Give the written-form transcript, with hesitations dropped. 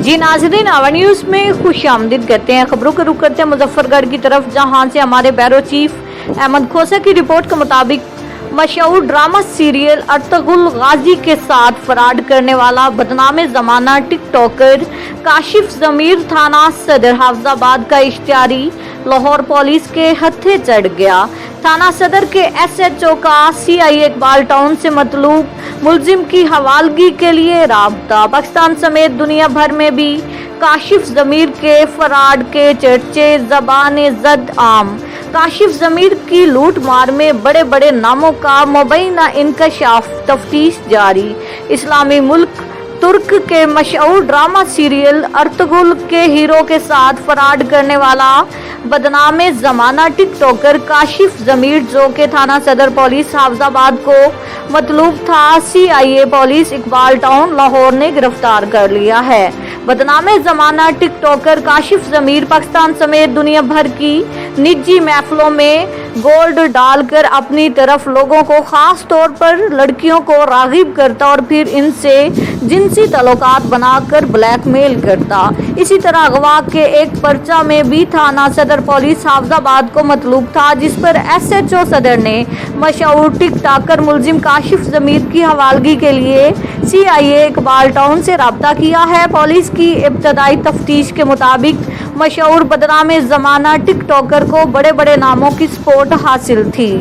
जी नाज़रीन, our news में खुश आमदीद कहते हैं। खबरों का रुख करते हैं मुजफ्फरगढ़ की तरफ, जहां से हमारे ब्यूरो चीफ अहमद खोसा की रिपोर्ट के मुताबिक मशहूर ड्रामा सीरियल अर्तुगरुल गाजी के साथ फराड करने वाला बदनाम ज़माना टिकटॉकर काशिफ ज़मीर थाना सदर हाफिजाबाद का इश्तिहारी लाहौर पुलिस के हत्थे चढ़ गया। थाना सदर के SHO का CI इकबाल टाउन से मतलूब मुलजिम की हवालगी के लिए राब्ता। पाकिस्तान समेत दुनिया भर में भी काशिफ ज़मीर के फराड के चर्चे ज़बान ज़द आम। काशिफ ज़मीर की लूट मार में बड़े बड़े नामों का मुबैना इंकशाफ, तफ्तीश जारी। इस्लामी मुल्क तुर्क के मशहूर ड्रामा सीरियल अर्तुगरुल के हीरो के साथ फराड करने वाला बदनाम ज़माना टिकटॉकर काशिफ ज़मीर, जो के थाना सदर पुलिस हाफिजाबाद को मतलूब था, CIA police Iqbal town Lahore ने गिरफ्तार कर लिया है। बदनाम ज़माना टिकटॉकर काशिफ ज़मीर पाकिस्तान समेत दुनिया भर की निजी महफिलों में गोल्ड डालकर अपनी तरफ लोगों को, खास तौर पर लड़कियों को राग़िब करता और फिर इनसे जिनसी ताल्लुकात बनाकर ब्लैकमेल करता। इसी तरह अगवा के एक पर्चा में भी थाना सदर पुलिस हाफिजाबाद को मतलूब था, जिस पर SHO सदर ने मशहूर टिकटॉकर मुलजिम काशिफ ज़मीर की हवालगी के लिए CIA इकबाल टाउन से राब्ता किया है। पुलिस की इब्तदाई तफ्तीश के मुताबिक मशहूर बदनाम ज़माना टिकटॉकर को बड़े बड़े नामों की सपोर्ट हासिल थी।